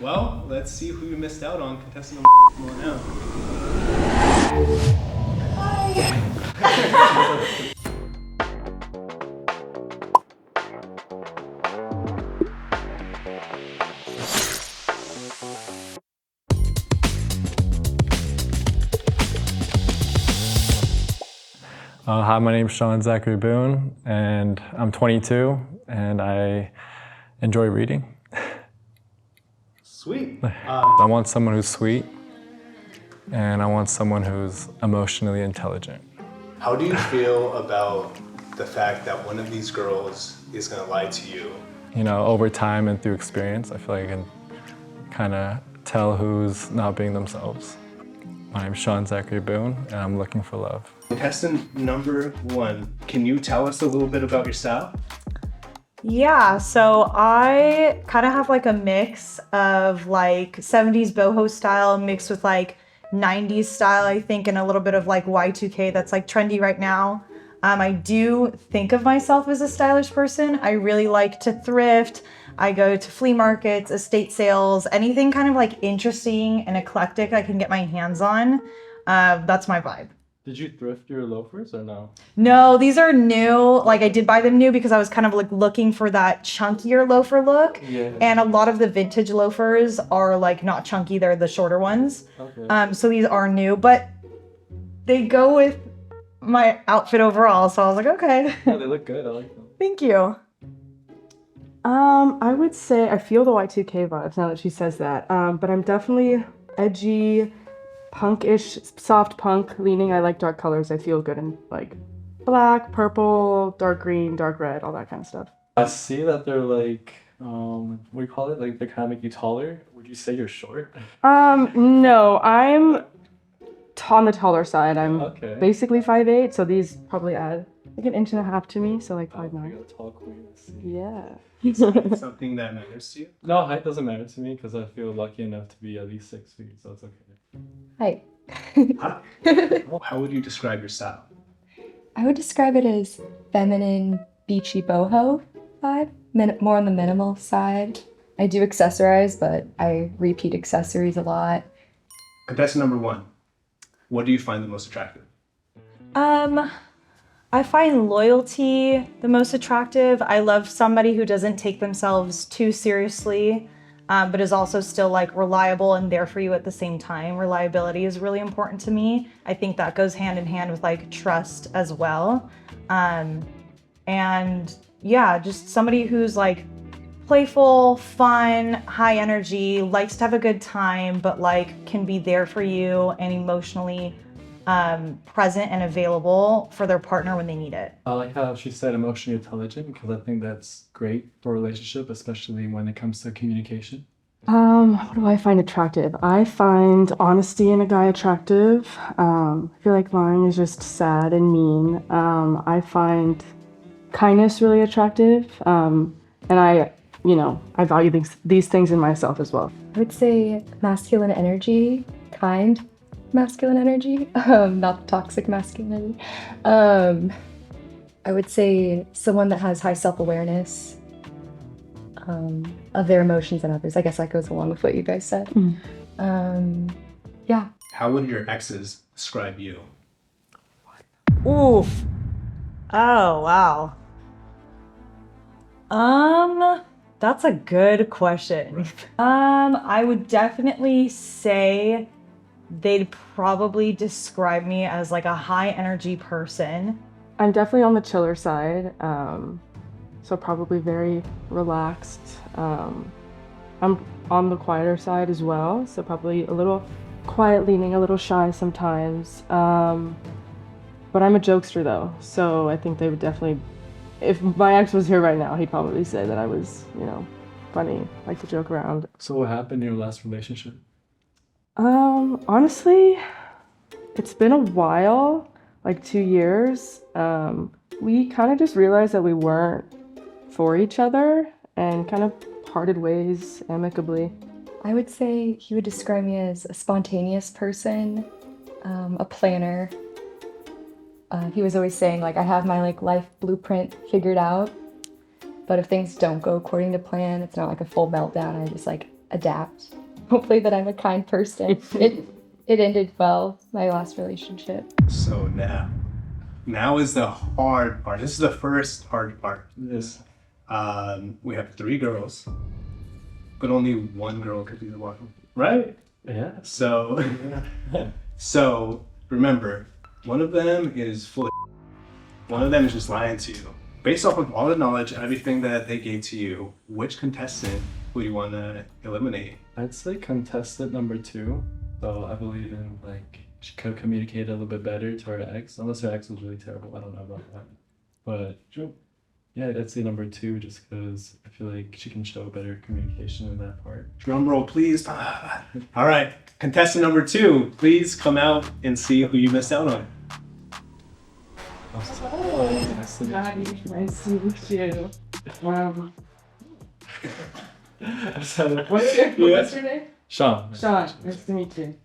Well, let's see who you missed out on. Contestant number one now. Hi, my name is Sean Zachary Boone, and I'm 22, and I enjoy reading. Sweet. I want someone who's sweet, and I want someone who's emotionally intelligent. How do you feel about the fact that one of these girls is going to lie to you? You know, over time and through experience, I feel like I can kind of tell who's not being themselves. My name's Sean Zachary Boone, and I'm looking for love. Contestant number one, can you tell us a little bit about your style? Yeah, so I kind of have like a mix of like 70s boho style mixed with like 90s style, I think, and a little bit of like Y2K that's like trendy right now. I do think of myself as a stylish person. I really like to thrift. I go to flea markets, estate sales, anything kind of like interesting and eclectic I can get my hands on. That's my vibe. Did you thrift your loafers or no? No, these are new. Like I did buy them new because I was kind of like looking for that chunkier loafer look. Yeah. And a lot of the vintage loafers are like not chunky, they're the shorter ones. Okay. So these are new, but they go with my outfit overall. So I was like, okay, Yeah, they look good. I like them. thank you. I would say I feel the Y2K vibes now that she says that. But I'm definitely edgy, punkish, soft punk leaning. I like dark colors. I feel good in like black, purple, dark green, dark red, all that kind of stuff. I see that they're like, what do you call it? Like they kind of make you taller. Would you say you're short? No, I'm on the taller side. I'm Okay. basically 5'8", so these probably add like an inch and a half to me, so like 5'9". You're a tall queen. I see. Yeah. Something that matters to you? No, height doesn't matter to me because I feel lucky enough to be at least 6 feet, so it's okay. Hi. How would you describe your style? I would describe it as feminine, beachy boho vibe, more on the minimal side. I do accessorize, but I repeat accessories a lot. Contestant number one, what do you find the most attractive? I find loyalty the most attractive. I love somebody who doesn't take themselves too seriously, but is also still like reliable and there for you at the same time. Reliability is really important to me. I think that goes hand in hand with like trust as well. And yeah, just somebody who's like playful, fun, high energy, likes to have a good time, but like can be there for you and emotionally present and available for their partner when they need it. I like how she said emotionally intelligent because I think that's great for a relationship, especially when it comes to communication. What do I find attractive? I find honesty in a guy attractive. I feel like lying is just sad and mean. I find kindness really attractive. And I value these things in myself as well. I would say masculine energy, kind masculine energy, not toxic masculinity. I would say someone that has high self-awareness of their emotions and others. I guess that goes along with what you guys said. Yeah. How would your exes describe you? Oof. Oh, wow. That's a good question. I would definitely say they'd probably describe me as like a high energy person. I'm definitely on the chiller side, so probably very relaxed. I'm on the quieter side as well, so probably a little quiet leaning, a little shy sometimes. But I'm a jokester though, so I think they would definitely, if my ex was here right now, he'd probably say that I was, funny, like to joke around. So what happened in your last relationship? Honestly, it's been a while, like 2 years. We kind of just realized that we weren't for each other and kind of parted ways amicably. I would say he would describe me as a spontaneous person, a planner. He was always saying like I have my like life blueprint figured out, but if things don't go according to plan, it's not like a full meltdown. I just like adapt. Hopefully that I'm a kind person. It ended well, my last relationship. So now is the hard part. This is the first hard part. This, we have 3 girls, but only 1 girl could be the one, right? Yeah. So, so remember, one of them is full of one of them is just lying to you. Based off of all the knowledge, everything that they gave to you, which contestant would you want to eliminate? I'd say contestant number 2. So I believe in like she could communicate a little bit better to her ex, unless her ex was really terrible. I don't know about that. But yeah, I'd say number 2 just because I feel like she can show better communication in that part. Drum roll, please. All right, contestant number 2, please come out and see who you missed out on. Nice to meet Hi, nice to meet you. you. So, What's your name? Sean. Sean, nice to meet you.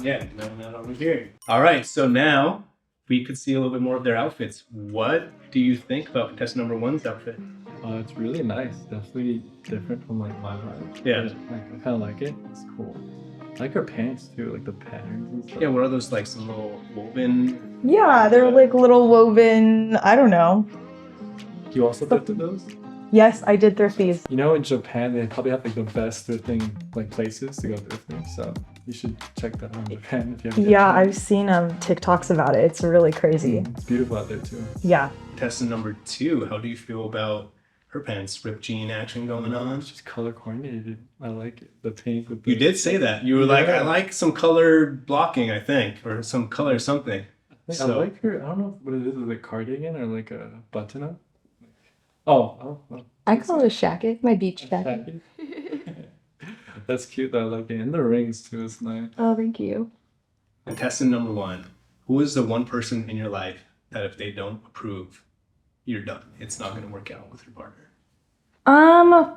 Yeah, not over here. All right, so now we could see a little bit more of their outfits. What do you think about contestant number 1's outfit? It's really nice. Definitely different from like my vibe. Yeah. But, like, I kind of like it. It's cool. I like her pants too, like the patterns and stuff. Yeah, what are those, like some little woven? Yeah, they're like little woven, I don't know. You also thrifted those? Yes, I did thrift these. You know, in Japan, they probably have like the best thrifting like places to go thrifting. So you should check that out in Japan if you have. Yeah, I've seen TikToks about it. It's really crazy. It's beautiful out there too. Yeah. Contestant number 2, how do you feel about her pants? Ripped jean action going on? It's just color coordinated. I like it. The pink with the... You did say that. You were like, Yeah. I like some color blocking, I think, or some color something. I So- like her. I don't know what it is. Is it a cardigan or like a button up? Oh. I call it a shacket, my beach jacket. That's cute. I like it. And the rings too. It's nice. Oh, thank you. Contestant number 1, who is the one person in your life that if they don't approve, you're done? It's not going to work out with your partner.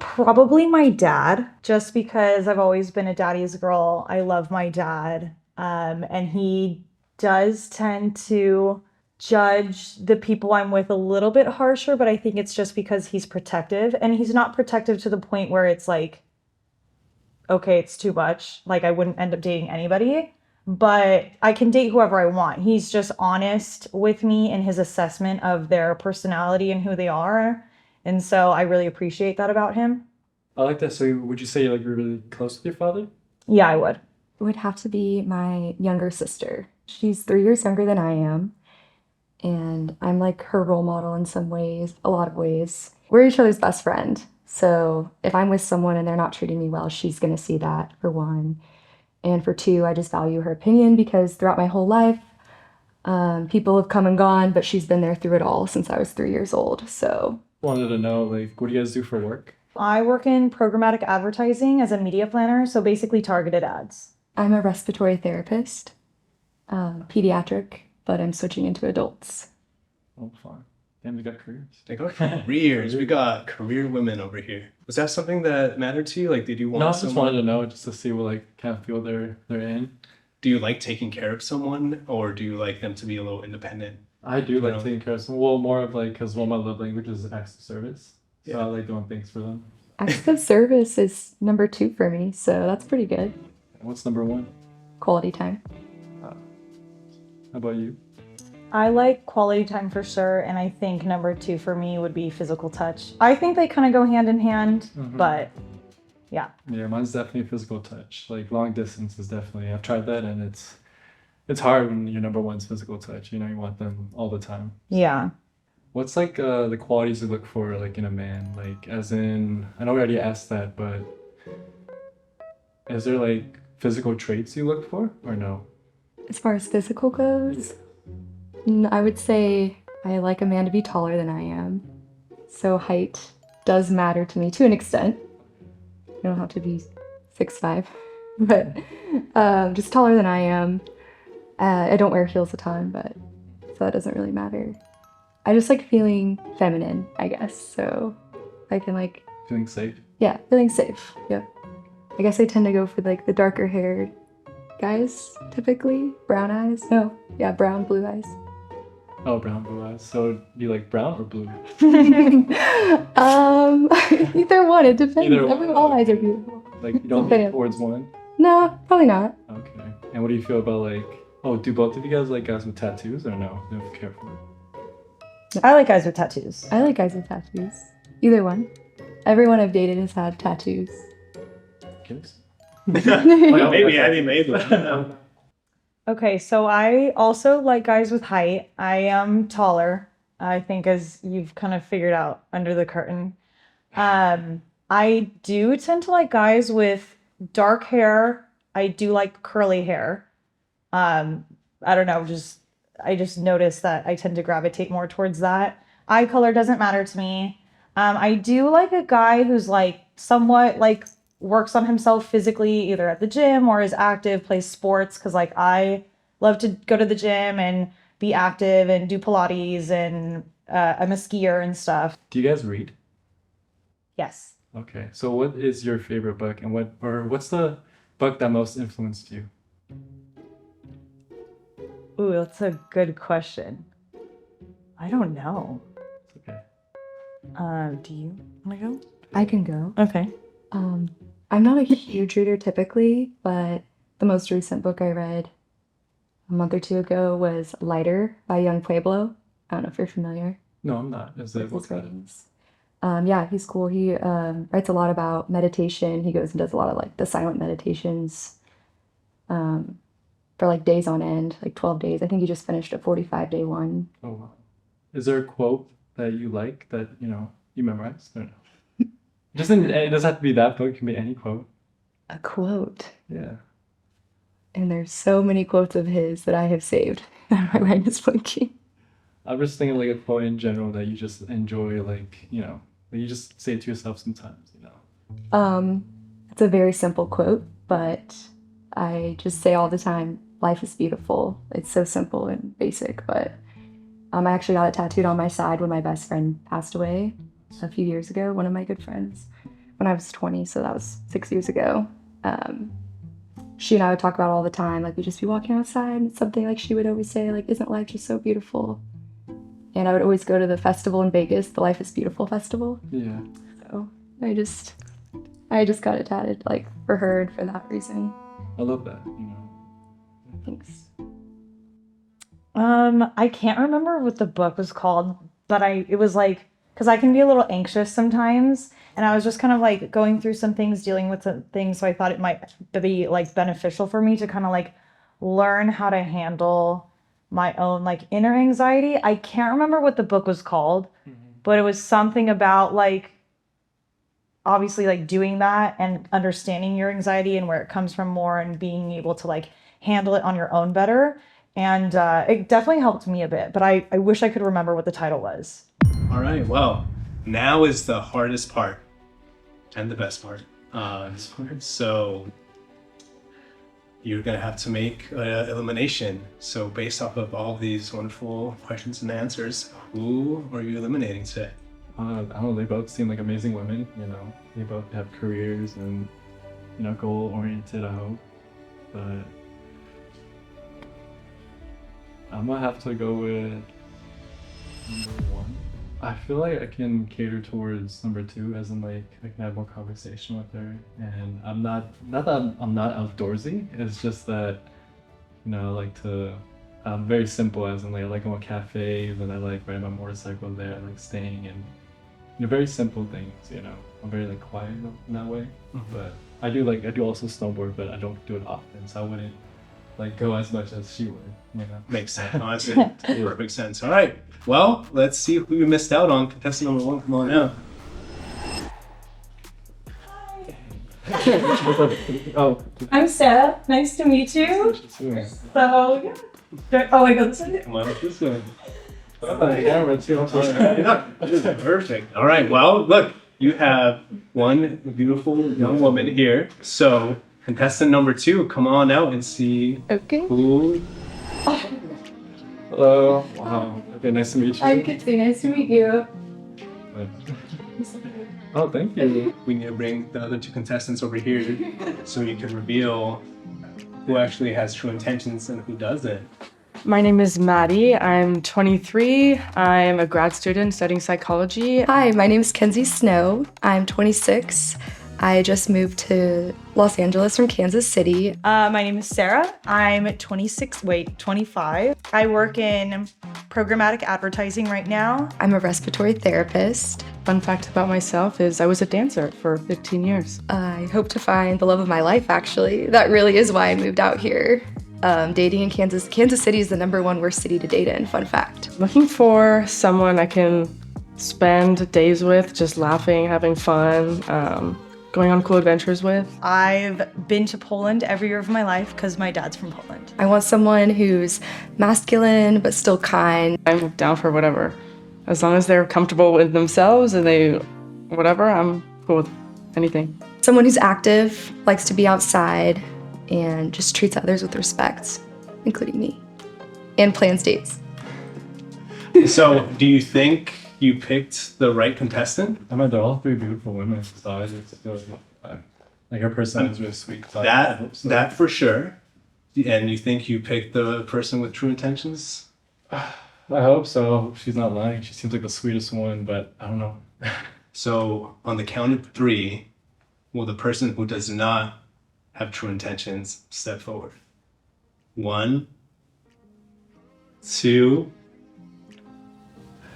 Probably my dad, just because I've always been a daddy's girl. I love my dad. And he does tend to judge the people I'm with a little bit harsher, but I think it's just because he's protective, and he's not protective to the point where it's like, okay, it's too much. Like I wouldn't end up dating anybody, but I can date whoever I want. He's just honest with me in his assessment of their personality and who they are. And so I really appreciate that about him. I like that. So would you say like you're really close with your father? Yeah, I would. It would have to be my younger sister. She's 3 years younger than I am. And I'm like her role model in some ways, a lot of ways. We're each other's best friend. So if I'm with someone and they're not treating me well, she's going to see that, for 1. And for 2, I just value her opinion because throughout my whole life, people have come and gone, but she's been there through it all since I was 3 years old. So Wanted to know like what do you guys do for work? I work in programmatic advertising as a media planner, so basically targeted ads. I'm a respiratory therapist, pediatric, but I'm switching into adults. Oh, fun. Damn, we got careers. They got careers. We got career women over here. Was that something that mattered to you? Like, did you want No, I just someone? wanted to know just to see what like kind of feel they're in. Do you like taking care of someone, or do you like them to be a little independent? I do like know? taking care of some. Well, more of like because one of my love languages is acts of service. So Yeah. I like doing things for them. Acts of service is number 2 for me, so that's pretty good. What's number 1? Quality time. How about you? I like quality time for sure, and I think number 2 for me would be physical touch. I think they kind of go hand in hand, but yeah. Yeah, mine's definitely physical touch. Like long distance is definitely. I've tried that, and it's hard when your number 1's physical touch. You know, you want them all the time. Yeah. What's like the qualities you look for like in a man? Like as in, I know we already asked that, but is there like physical traits you look for or no? As far as physical goes, I would say I like a man to be taller than I am. So height does matter to me to an extent. You don't have to be 6'5", but just taller than I am. I don't wear heels a ton, but so that doesn't really matter. I just like feeling feminine, I guess. So I can like, Feeling safe? yeah, feeling safe. Yep. I guess I tend to go for like the darker haired guys typically. Brown eyes. No, yeah, brown, blue eyes. Oh, brown blue eyes. So do you like brown or blue? Either one. It depends. Either one. All eyes are beautiful. Like you don't lean towards one? No, probably not. Okay. And what do you feel about like? Oh, do both of you guys like guys with tattoos or no? You don't care for it. I like guys with tattoos. I like guys with tattoos. Either one. Everyone I've dated has had tattoos. Kiss? Maybe Abby made one. Okay, so I also like guys with height. I am taller, I think, as you've kind of figured out under the curtain. I do tend to like guys with dark hair. I do like curly hair. I don't know, I just noticed that I tend to gravitate more towards that. Eye color doesn't matter to me. I do like a guy who's like somewhat like works on himself physically, either at the gym or is active, plays sports, because like I love to go to the gym and be active and do Pilates, and I'm a skier and stuff. Do you guys read? Yes. Okay. So what is your favorite book and what's the book that most influenced you? Ooh, that's a good question. I don't know. It's okay. Do you want to go? I can go. Okay. I'm not a huge reader typically, but the most recent book I read a month or two ago was Lighter by Young Pueblo. I don't know if you're familiar No, I'm not. Is it with what's his that? writings. Yeah, he's cool. He writes a lot about meditation. He goes and does a lot of like the silent meditations for like days on end, like 12 days. I think he just finished a 45-day one. Oh wow. Is there a quote that you like that you memorized? Or no? It doesn't have to be that book. It can be any quote. A quote. Yeah. And there's so many quotes of his that I have saved that my mind is blinking. I'm just thinking like a quote in general that you just enjoy, like that you just say it to yourself sometimes. It's a very simple quote, but I just say all the time, life is beautiful. It's so simple and basic, but I actually got it tattooed on my side when my best friend passed away a few years ago, one of my good friends, when I was 20, so that was 6 years ago. She and I would talk about it all the time, like we'd just be walking outside and something like she would always say, like, isn't life just so beautiful? And I would always go to the festival in Vegas, the Life is Beautiful festival. Yeah. So I just got it tatted, like, for her and for that reason. I love that. Thanks. I can't remember what the book was called, but it was like, because I can be a little anxious sometimes, and I was just kind of like going through some things, dealing with some things, so I thought it might be like beneficial for me to kind of like learn how to handle my own like inner anxiety. I can't remember what the book was called, but it was something about like obviously like doing that and understanding your anxiety and where it comes from more, and being able to like handle it on your own better. And it definitely helped me a bit, but I wish I could remember what the title was. All right, well, now is the hardest part and the best part. So you're gonna have to make an elimination. So based off of all these wonderful questions and answers, who are you eliminating today? I don't know. They both seem like amazing women. They both have careers and goal oriented. I hope, but I'm gonna have to go with number one. I feel like I can cater towards number two, as in like I can have more conversation with her, and I'm not that I'm not outdoorsy. It's just that I like to. I'm very simple, as in like I like going to cafes and I like riding my motorcycle there, I like staying and very simple things. I'm very like quiet in that way. But I do also snowboard, but I don't do it often, so I wouldn't like go as much as she would. Makes sense. Honestly, perfect sense. All right. Well, let's see who we missed out on. Contestant number one, come on out. Oh, I'm Sarah. Nice to meet you. So, yeah. Oh, I go this way. Come on, this way. yeah, Perfect. All right. Well, look, you have one beautiful young woman here. So, contestant number two, come on out and see Okay. who. hello. Wow. Okay, nice to meet you. I'm Katie. Nice to meet you. Oh, thank you. We need to bring the other two contestants over here so you can reveal who actually has true intentions and who doesn't. My name is Maddie. I'm 23. I'm a grad student studying psychology. Hi, my name is Kenzie Snow. I'm 26. I just moved to Los Angeles from Kansas City. My name is Sarah. I'm 25. I work in programmatic advertising right now. I'm a respiratory therapist. Fun fact about myself is I was a dancer for 15 years. I hope to find the love of my life, actually. That really is why I moved out here. Dating in Kansas City is the #1 worst city to date in, fun fact. Looking for someone I can spend days with, just laughing, having fun, going on cool adventures with. I've been to Poland every year of my life because my dad's from Poland. I want someone who's masculine but still kind. I'm down for whatever. As long as they're comfortable with themselves and I'm cool with anything. Someone who's active, likes to be outside, and just treats others with respect, including me, and plans dates. So, do you think you picked the right contestant? I mean, they're all three beautiful women, so I just feel like her personality is really sweet. So I hope so. That for sure. And you think you picked the person with true intentions? I hope so. She's not lying. She seems like the sweetest one, but I don't know. So, on the count of 3, will the person who does not have true intentions step forward? 1, 2,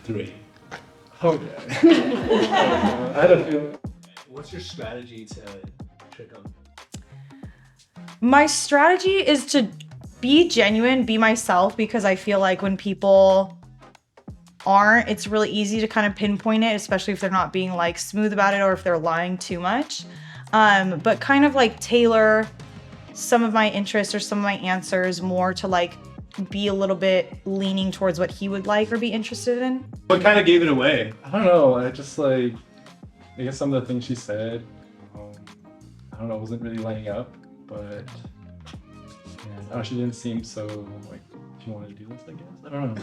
3. Oh, yeah. I don't feel. What's your strategy to trick them? My strategy is to be genuine, be myself, because I feel like when people aren't, it's really easy to kind of pinpoint it, especially if they're not being like smooth about it or if they're lying too much. But kind of like tailor some of my interests or some of my answers more to like be a little bit leaning towards what he would like or be interested in. What kind of gave it away? I don't know. I just I guess some of the things she said, I don't know, wasn't really lining up, but yeah, she didn't seem so like she wanted to do this, I guess. I don't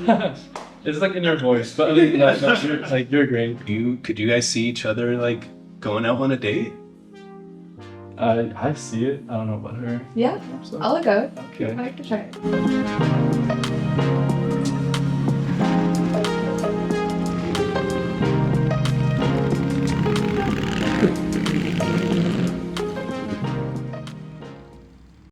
know. It's like in your voice, but other than that, no, you're great. Could you guys see each other like going out on a date? I see it. I don't know about her. Yeah, So. I'll go. Okay. I can try it.